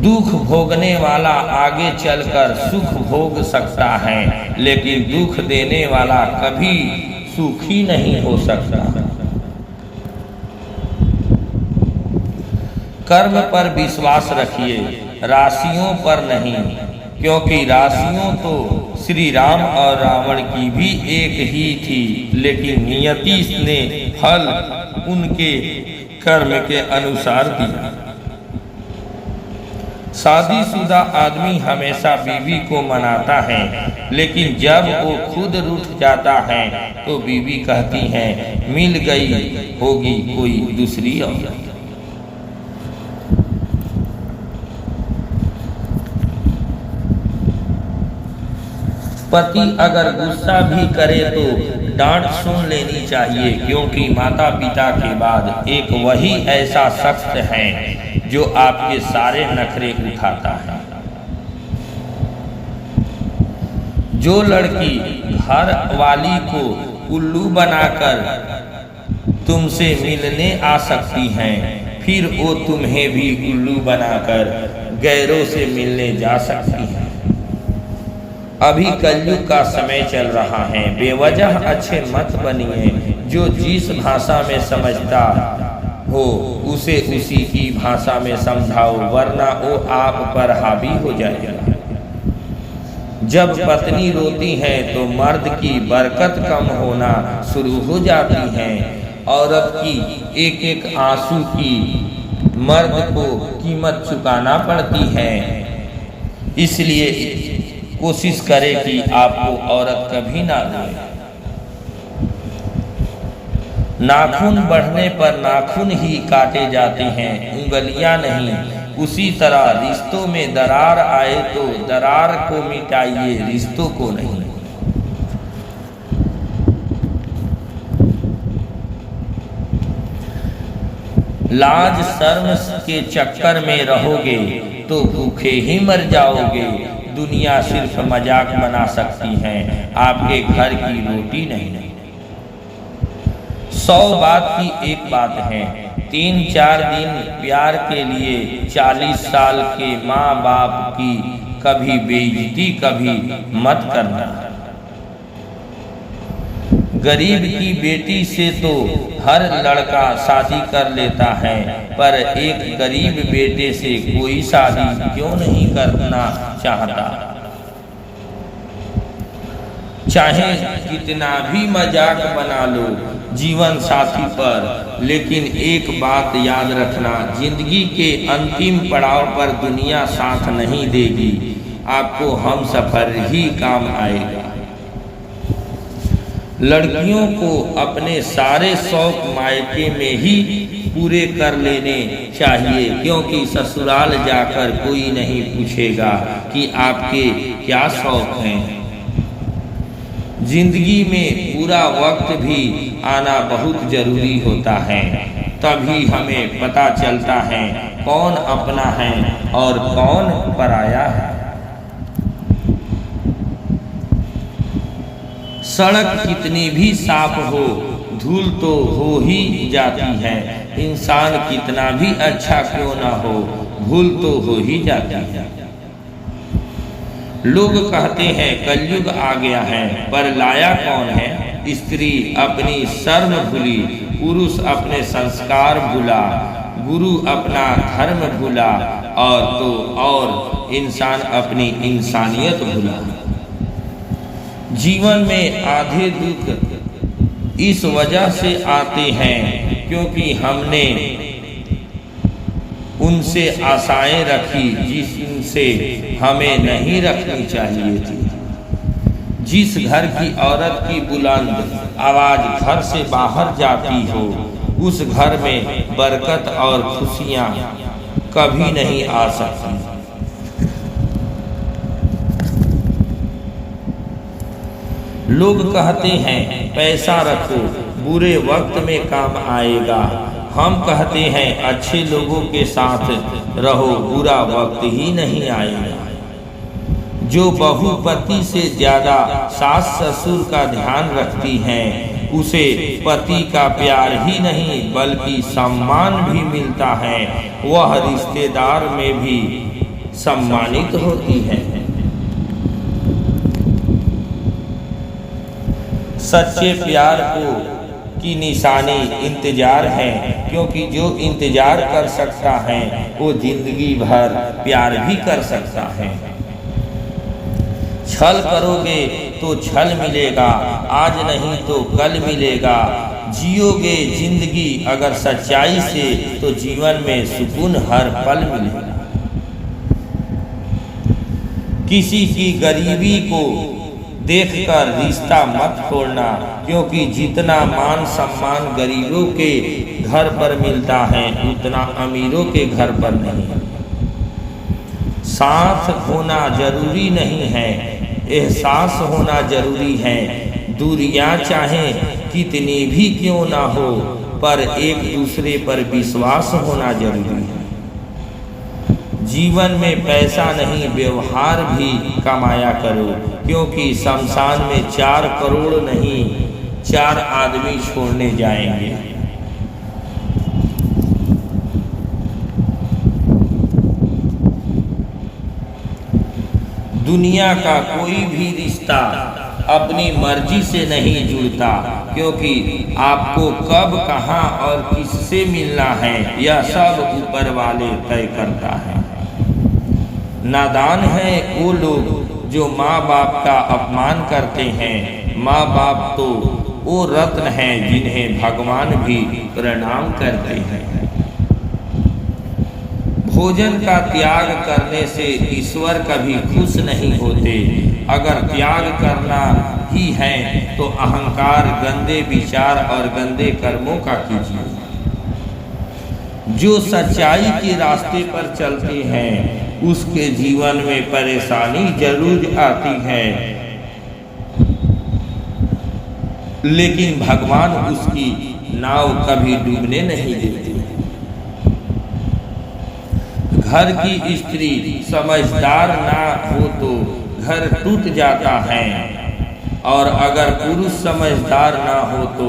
दुख भोगने वाला आगे चलकर सुख भोग सकता है, लेकिन दुख देने वाला कभी सुखी नहीं हो सकता। कर्म पर विश्वास रखिए, राशियों पर नहीं, क्योंकि राशियों तो श्री राम और रावण की भी एक ही थी, लेकिन नियति ने फल उनके कर्म के अनुसार दिया। शादीशुदा आदमी हमेशा बीवी को मनाता है, लेकिन जब वो खुद रूठ जाता है तो बीवी कहती है मिल गई होगी कोई दूसरी औरत। पति अगर गुस्सा भी करे तो डांट सुन लेनी चाहिए, क्योंकि माता पिता के बाद एक वही ऐसा शख्स है जो आपके सारे नखरे उठाता है। जो लड़की घर वाली को उल्लू बनाकर तुमसे मिलने आ सकती है, फिर वो तुम्हें भी उल्लू बनाकर गैरों से मिलने जा सकती है। अभी कलयुग का समय चल रहा है, बेवजह अच्छे मत बनिए। जो जिस भाषा में समझता हो उसे उसी की भाषा में समझाओ, वरना वो आप पर हावी हो जाएगा। जब पत्नी रोती है तो मर्द की बरकत कम होना शुरू हो जाती है। औरत की एक एक आंसू की मर्द को कीमत चुकाना पड़ती है। इसलिए कोशिश करें कि आपको औरत कभी ना रोए। नाखून बढ़ने पर नाखून ही काटे जाते हैं, उंगलियां नहीं। उसी तरह रिश्तों में दरार आए तो दरार को मिटाइए, रिश्तों को नहीं। लाज शर्म के चक्कर में रहोगे तो भूखे ही मर जाओगे। दुनिया सिर्फ मजाक बना सकती है, आपके घर की रोटी नहीं। 100 बात की एक बात है, 3-4 दिन प्यार के लिए 40 साल के माँ बाप की कभी बेइज्जती कभी मत करना। गरीब की बेटी से तो हर लड़का शादी कर लेता है, पर एक गरीब बेटे से कोई शादी क्यों नहीं करना चाहता। चाहे कितना भी मजाक बना लो जीवन साथी पर, लेकिन एक बात याद रखना, जिंदगी के अंतिम पड़ाव पर दुनिया साथ नहीं देगी, आपको हम सफर ही काम आएगा। लड़कियों को अपने सारे शौक मायके में ही पूरे कर लेने चाहिए, क्योंकि ससुराल जाकर कोई नहीं पूछेगा कि आपके क्या शौक हैं। जिंदगी में पूरा वक्त भी आना बहुत जरूरी होता है, तभी हमें पता चलता है कौन अपना है और कौन पराया है। सड़क कितनी भी साफ हो, धूल तो हो ही जाती है। इंसान कितना भी अच्छा क्यों ना हो, भूल तो हो ही जाती है। लोग कहते हैं कलयुग आ गया है, पर लाया कौन है? स्त्री अपनी शर्म भूली, पुरुष अपने संस्कार भूला, गुरु अपना धर्म भूला और इंसान अपनी इंसानियत भूला। जीवन में आधे दुख इस वजह से आते हैं क्योंकि हमने उनसे आशाएं रखी जिनसे हमें नहीं रखनी चाहिए थी। जिस घर की औरत की बुलंद आवाज घर से बाहर जाती हो, उस घर में बरकत और खुशियां कभी नहीं आ सकती। लोग कहते हैं पैसा रखो, बुरे वक्त में काम आएगा। हम कहते हैं अच्छे लोगों के साथ रहो, बुरा वक्त ही नहीं आएगा। जो बहू पति से ज्यादा सास ससुर का ध्यान रखती हैं, उसे पति का प्यार ही नहीं बल्कि सम्मान भी मिलता है। वह रिश्तेदार में भी सम्मानित होती है। सच्चे प्यार की निशानी इंतजार है, क्योंकि जो इंतजार कर सकता है वो जिंदगी भर प्यार भी कर सकता है। छल करोगे तो छल मिलेगा, आज नहीं तो कल मिलेगा। जियोगे जिंदगी अगर सच्चाई से तो जीवन में सुकून हर पल मिलेगा। किसी की गरीबी को देखकर रिश्ता मत तोड़ना, क्योंकि जितना मान सम्मान गरीबों के घर पर मिलता है उतना अमीरों के घर पर नहीं। साथ होना जरूरी नहीं है, एहसास होना जरूरी है। दूरियां चाहे कितनी भी क्यों ना हो, पर एक दूसरे पर विश्वास होना जरूरी है। जीवन में पैसा नहीं व्यवहार भी कमाया करो, क्योंकि शमशान में 4 करोड़ नहीं 4 आदमी छोड़ने जाएंगे। दुनिया का कोई भी रिश्ता अपनी मर्जी से नहीं जुड़ता, क्योंकि आपको कब कहां और किससे मिलना है यह सब ऊपर वाले तय करता है। नादान है वो लोग जो माँ बाप का अपमान करते हैं। माँ बाप तो वो रत्न हैं जिन्हें भगवान भी प्रणाम करते हैं। भोजन का त्याग करने से ईश्वर कभी खुश नहीं होते। अगर त्याग करना ही है तो अहंकार, गंदे विचार और गंदे कर्मों का कीजिए। जो सच्चाई के रास्ते पर चलते हैं उसके जीवन में परेशानी जरूर आती है, लेकिन भगवान उसकी नाव कभी डूबने नहीं देते। घर की स्त्री समझदार ना हो तो घर टूट जाता है, और अगर पुरुष समझदार ना हो तो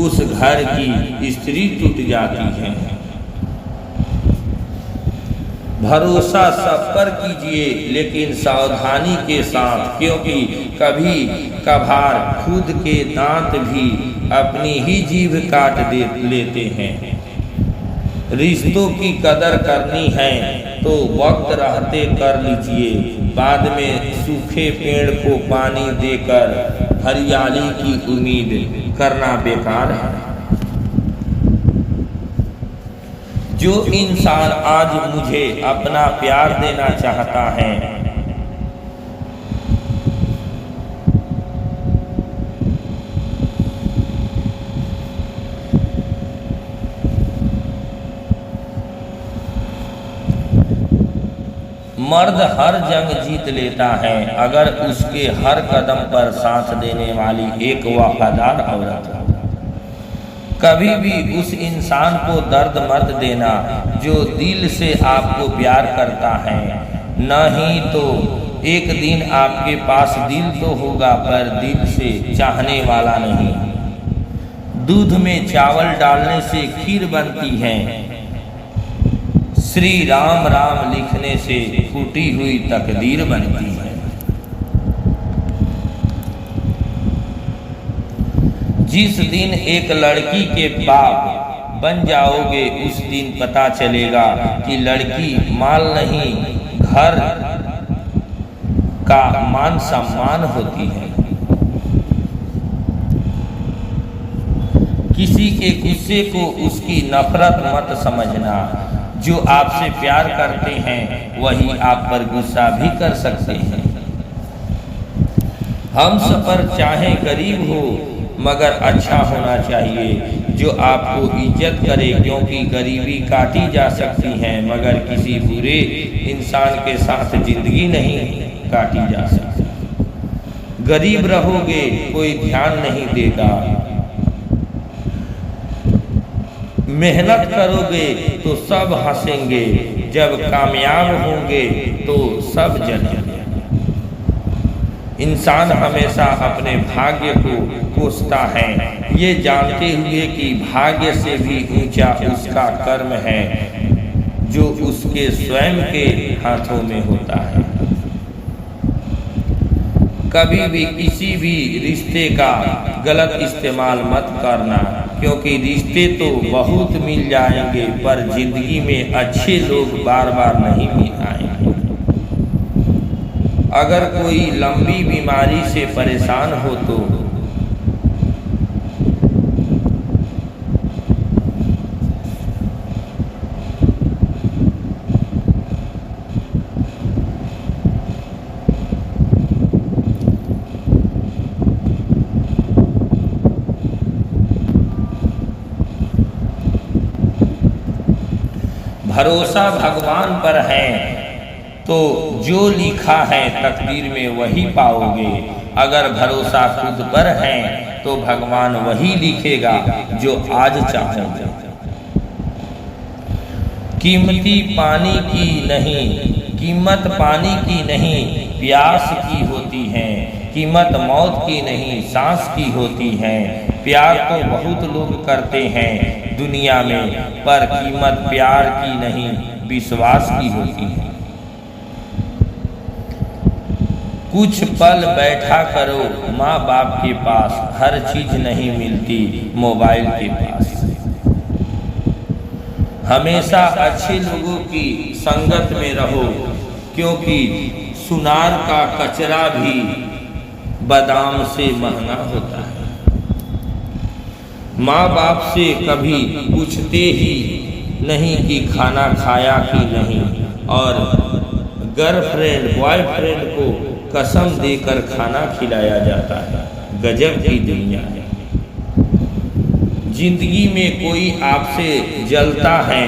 उस घर की स्त्री टूट जाती है। भरोसा सब पर कीजिए, लेकिन सावधानी के साथ, क्योंकि कभी कभार खुद के दांत भी अपनी ही जीभ काट लेते हैं। रिश्तों की कदर करनी है तो वक्त रहते कर लीजिए, बाद में सूखे पेड़ को पानी देकर हरियाली की उम्मीद करना बेकार है। जो इंसान आज मुझे अपना प्यार देना चाहता है, मर्द हर जंग जीत लेता है अगर उसके हर कदम पर साथ देने वाली एक वफादार औरत हो। कभी भी उस इंसान को दर्द मत देना जो दिल से आपको प्यार करता है, नहीं तो एक दिन आपके पास दिल तो होगा पर दिल से चाहने वाला नहीं। दूध में चावल डालने से खीर बनती है, श्री राम राम लिखने से फूटी हुई तकदीर बनती है। जिस दिन एक लड़की के बाप बन जाओगे उस दिन पता चलेगा कि लड़की माल नहीं, घर का मान सम्मान होती है। किसी के गुस्से को उसकी नफरत मत समझना। जो आपसे प्यार करते हैं वही आप पर गुस्सा भी कर सकते हैं। हम सफर चाहे गरीब हो मगर अच्छा होना चाहिए, जो आपको इज्जत करे, क्योंकि गरीबी काटी जा सकती है मगर किसी बुरे इंसान के साथ जिंदगी नहीं काटी जा सकती। गरीब रहोगे कोई ध्यान नहीं देगा, मेहनत करोगे तो सब हंसेंगे, जब कामयाब होंगे तो सब जलेंगे। इंसान हमेशा अपने भाग्य को कोसता है, ये जानते हुए कि भाग्य से भी ऊंचा उसका कर्म है जो उसके स्वयं के हाथों में होता है। कभी भी किसी भी रिश्ते का गलत इस्तेमाल मत करना, क्योंकि रिश्ते तो बहुत मिल जाएंगे पर जिंदगी में अच्छे लोग बार बार नहीं मिल आएंगे। अगर कोई लंबी बीमारी से परेशान हो तो भरोसा भगवान पर है तो जो लिखा है तकदीर में वही पाओगे। अगर भरोसा खुद पर है तो भगवान वही लिखेगा जो आज चाहोगे। कीमती पानी की नहीं, कीमत पानी की नहीं प्यास की होती है, कीमत मौत की नहीं सांस की होती है। प्यार तो बहुत लोग करते हैं दुनिया में, पर कीमत प्यार की नहीं विश्वास की होती है। कुछ पल बैठा करो माँ बाप के पास, हर चीज नहीं मिलती मोबाइल के पास। हमेशा अच्छे लोगों की संगत में रहो, क्योंकि सुनार का कचरा भी बादाम से महंगा होता है। माँ बाप से कभी पूछते ही नहीं कि खाना खाया कि नहीं, और गर्लफ्रेंड बॉयफ्रेंड को कसम देकर खाना खिलाया जाता है। गजब की दुनिया है। जिंदगी में कोई आपसे जलता है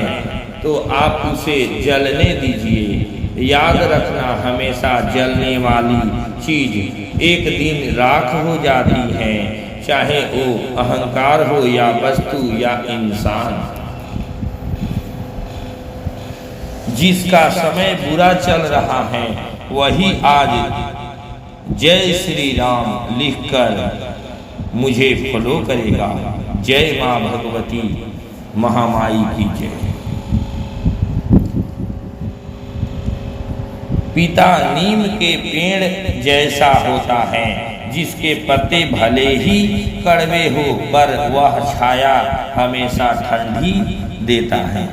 तो आप उसे जलने दीजिए। याद रखना हमेशा जलने वाली चीज एक दिन राख हो जाती है, चाहे वो अहंकार हो या वस्तु या इंसान। जिसका समय बुरा चल रहा है वही आज जय श्री राम लिखकर मुझे फॉलो करेगा। जय मां भगवती महामाई की जय। पिता नीम के पेड़ जैसा होता है, जिसके पत्ते भले ही कड़वे हो पर वह छाया हमेशा ठंडी देता है।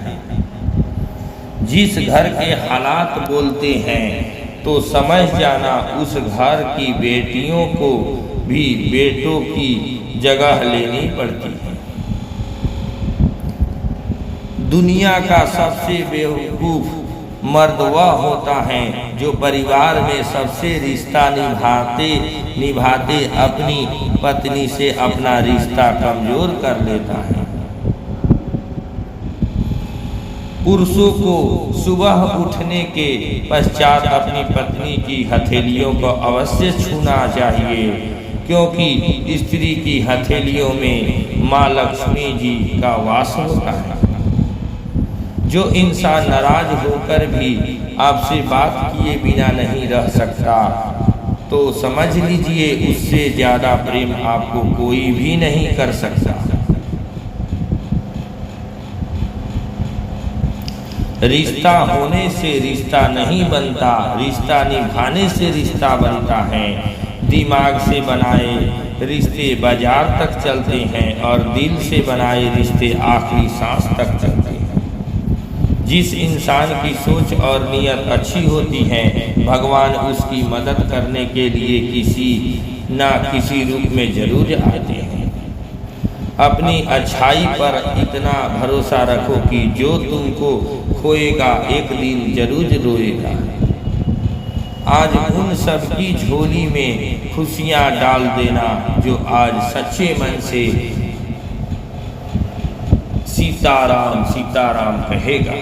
जिस घर के हालात बोलते हैं तो समझ जाना उस घर की बेटियों को भी बेटों की जगह लेनी पड़ती है। दुनिया का सबसे बेवकूफ मर्द वह होता है जो परिवार में सबसे रिश्ता निभाते अपनी पत्नी से अपना रिश्ता कमजोर कर लेता है। पुरुषों को सुबह उठने के पश्चात अपनी पत्नी की हथेलियों को अवश्य छूना चाहिए, क्योंकि स्त्री की हथेलियों में माँ लक्ष्मी जी का वास होता है। जो इंसान नाराज होकर भी आपसे बात किए बिना नहीं रह सकता तो समझ लीजिए उससे ज्यादा प्रेम आपको कोई भी नहीं कर सकता। रिश्ता होने से रिश्ता नहीं बनता, रिश्ता निभाने से रिश्ता बनता है। दिमाग से बनाए रिश्ते बाजार तक चलते हैं और दिल से बनाए रिश्ते आखिरी सांस तक चलते हैं। जिस इंसान की सोच और नीयत अच्छी होती है, भगवान उसकी मदद करने के लिए किसी ना किसी रूप में जरूर आते हैं। अपनी अच्छाई पर इतना भरोसा रखो कि जो तुमको खोएगा एक दिन जरूर रोएगा। आज उन सब की झोली में खुशियां डाल देना जो आज सच्चे मन से सीताराम सीताराम कहेगा।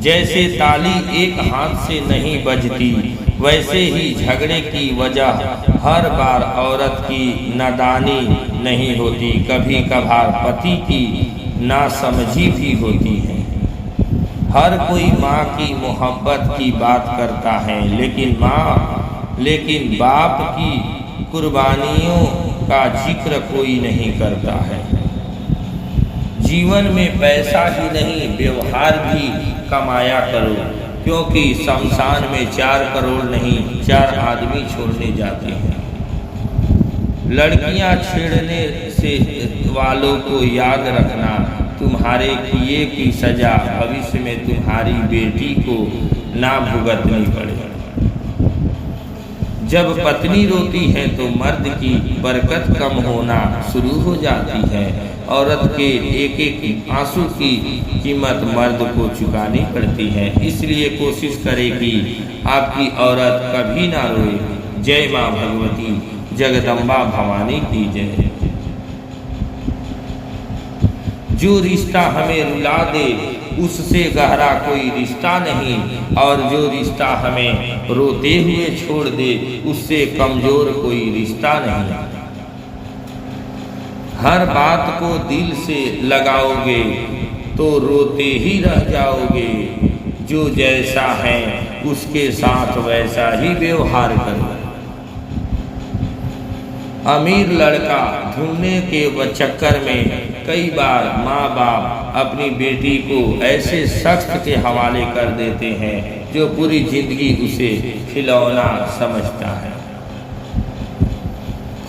जैसे ताली एक हाथ से नहीं बजती, वैसे ही झगड़े की वजह हर बार औरत की नादानी नहीं होती, कभी कभार पति की नासमझी भी होती है। हर कोई माँ की मोहब्बत की बात करता है, लेकिन बाप की कुर्बानियों का जिक्र कोई नहीं करता है। जीवन में पैसा ही नहीं, व्यवहार भी कमाया करो, क्योंकि शमशान में 4 करोड़ नहीं 4 आदमी छोड़ने जाते हैं। लड़कियां छेड़ने से वालों को याद रखना, तुम्हारे किए की सजा भविष्य में तुम्हारी बेटी को ना भुगतनी पड़े। जब पत्नी रोती है तो मर्द की बरकत कम होना शुरू हो जाती है। औरत के एक एक आंसू की कीमत मर्द को चुकानी पड़ती है। इसलिए कोशिश करें कि आपकी औरत कभी ना रोए। जय माँ भगवती जगदम्बा भवानी की जय। जो रिश्ता हमें रुला दे उससे गहरा कोई रिश्ता नहीं, और जो रिश्ता हमें रोते हुए छोड़ दे उससे कमजोर कोई रिश्ता नहीं। हर बात को दिल से लगाओगे तो रोते ही रह जाओगे। जो जैसा है उसके साथ वैसा ही व्यवहार करो। अमीर लड़का ढूंढने के चक्कर में कई बार माँ बाप अपनी बेटी को ऐसे शख्स के हवाले कर देते हैं जो पूरी जिंदगी उसे खिलौना समझता है।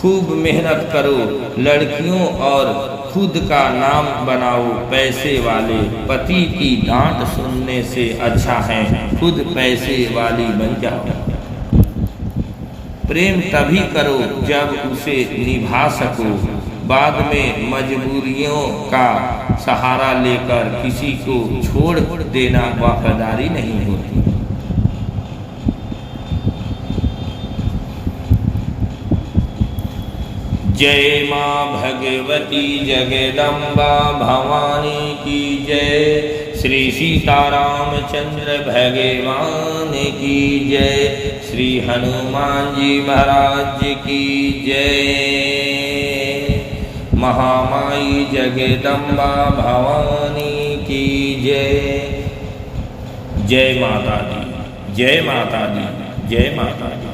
खूब मेहनत करो लड़कियों और खुद का नाम बनाओ पैसे वाले। पति की डांट सुनने से अच्छा है खुद पैसे वाली बन जाओ। प्रेम तभी करो जब उसे निभा सको। बाद में मजबूरियों का सहारा लेकर किसी को छोड़ देना वफादारी नहीं होती। जय माँ भगवती जगदम्बा भवानी की जय। श्री सीतारामचंद्र भगवान की जय। श्री हनुमान जी महाराज की जय। महामाई जगदम्बा भवानी की जय। जय माता दी, जय माता दी, जय माता दी।